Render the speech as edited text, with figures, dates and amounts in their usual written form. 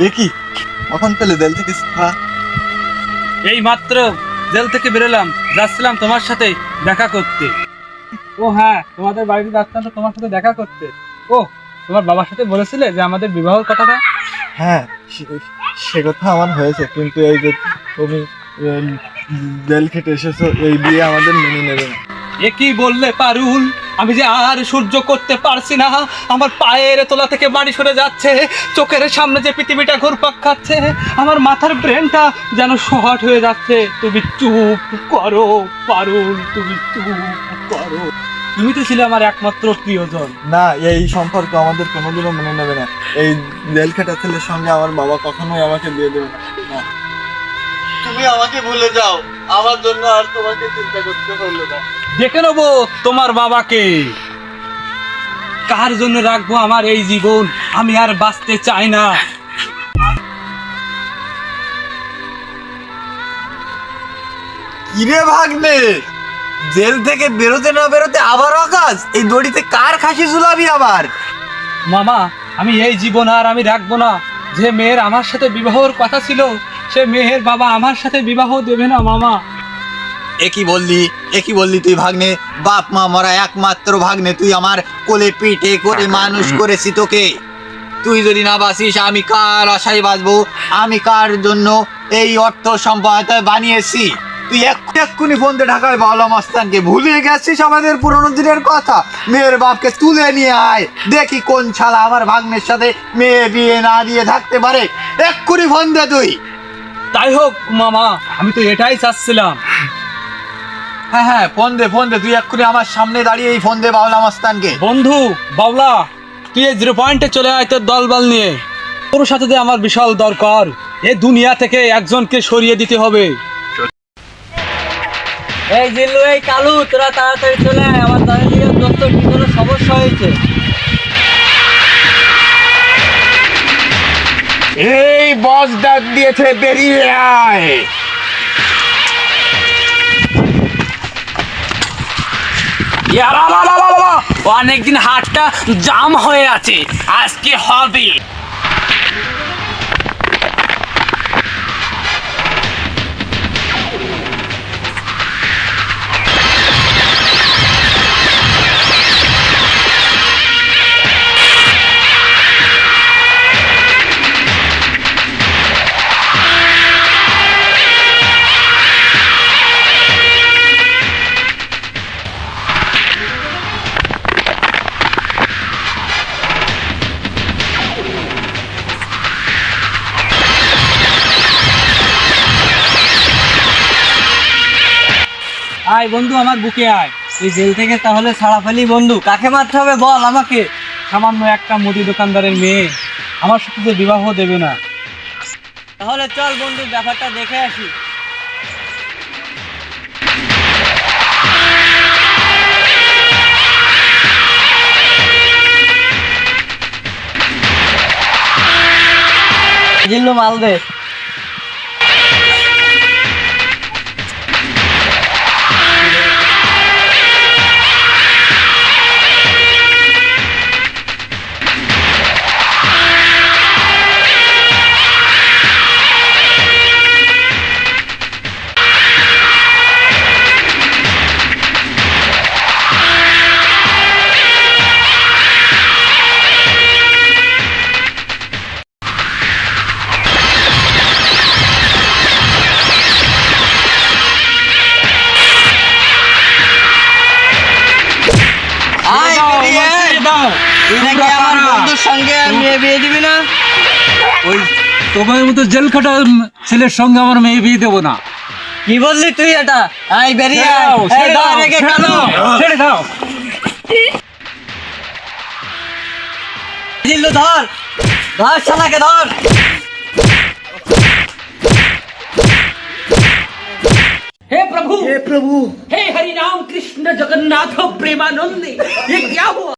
এ কি কখন পেলে জেল থেকে শিক্ষা? এই মাত্র জেল থেকে বেরোলাম, যাচ্ছিলাম তোমার সাথে দেখা করতে। ও হ্যাঁ, তোমাদের বাড়িতে যাচ্ছিলাম তো তোমার সাথে দেখা করতে। ও, তোমার বাবার সাথে বলেছিলে যে আমাদের বিবাহের কথাটা? হ্যাঁ, সে কথা আমার হয়েছে, কিন্তু এই যে তুমি জেল খেটে এসেছো, এই বিয়ে আমাদের মেনে নেবে না। এ কি বললে পারুল? আমি যে আর সহ্য করতে পারছি না। আমার পায়ের তলা থেকে বাড়ি সরে যাচ্ছে, চোখের সামনে যে পৃথিবীটা ঘুরপাক খাচ্ছে, আমার মাথার ব্রেনটা যেন শর্ট হয়ে যাচ্ছে। তুমি চুপ করো পারুল, তুমি চুপ করো। তুমি তো ছিলে আমার একমাত্র প্রিয়জন। না, এই সম্পর্ক আমাদের কোনোদিনও মেনে নেবে না। এই জেল খেটা ছেলের সঙ্গে আমার বাবা কখনোই আমাকে বিয়ে দেবে না। না, তুমি আমাকে ভুলে যাও, আমার জন্য আর তোমাকে চিন্তা করতে হলো না। দেখে নেবো তোমার বাবাকে। কার জন্য রাখবো আমার এই জীবন? আমি আর বাঁচতে চাই না। কিরে ভাগ্নে, জেল থেকে বেরোতে না বেরোতে আবার আকাশ, এই দড়িতে কার খাসি ঝুলাবি আবার? মামা, আমি এই জীবন আর আমি রাখবো না। যে মেয়ের আমার সাথে বিবাহর কথা ছিল, সে মেয়ের বাবা আমার সাথে বিবাহ দেবে না মামা। একই বললি তুই ভাগ্নে? বাপ মা মরা একমাত্র ভাগ্নে, তুই আমার কোলে পিঠে করে মানুষ করেছি তোকে। তুই যদি না বাঁচিস, আমি কার আশায় বাঁচবো? আমি কার জন্য এই অর্থ সম্পদ বানিয়েছি? তুই এক্ষুনি ফোন দিয়ে ঢাকায় বাউলা মস্তানকে ভুলে গেছিস আমাদের পুরোনো দিনের কথা। মেয়ের বাপকে তুলে নিয়ে আয়, দেখি কোন ছালা আমার ভাগ্নের সাথে মেয়ে বিয়ে না দিয়ে থাকতে পারে। এক্ষুনি ফোন দে তুই। তাই হোক মামা, আমি তো এটাই চাচ্ছিলাম। হ্যাঁ, ফোন দে তুই এক্ষুনি আমার সামনে দাঁড়িয়ে এই ফোন দে বাউলা মস্তানকে। বন্ধু বাবলা, তুই এই 0 পয়েন্টে চলে আয় তোর দলবল নিয়ে। তোর সাথে যে আমার বিশাল দরকার। এই দুনিয়া থেকে একজনকে সরিয়ে দিতে হবে। এই জিল্লু, এই কালু, তোরা তাড়াতাড়ি চলে আয়। আমার দাঁড়িয়ে দোস্ত কি কোনো সমস্যা হয়েছে? এই বস ডাক দিয়েছে, বেরিয়ে আয়। অনেকদিন হাটটা জাম হয়ে আছে, আজকে হবে। আয় বন্ধু, আমার বুকে আয়। এই জেল থেকে তাহলে ছাড়া ফেলি বন্ধু। কাকে মারতে হবে বল আমাকে। সামান্য একটা মুদি দোকানদারের মেয়ে আমার সাথে যে বিবাহ দেবে না। তাহলে চল বন্ধু, ব্যাপারটা দেখে আসি। জিল্লু, মাল দে। আয় বেরিয়ে আয়। তুই নাকি আমার বন্ধুর সঙ্গে মেয়ে বিয়ে দিবি না? ওই তোমার মতো জেল খাটা ছেলের সঙ্গে আমার মেয়ে বিয়ে দেবো না। কি বললি তুই এটা? আয় বেরিয়ে আয়। এই ধর একে কালু। ছেড়ে দাও। জিল্লু ধর, ধর শালাকে ধর। हे प्रभु हे हरि राम कृष्ण जगन्नाथ प्रेमानंद, ये क्या हुआ?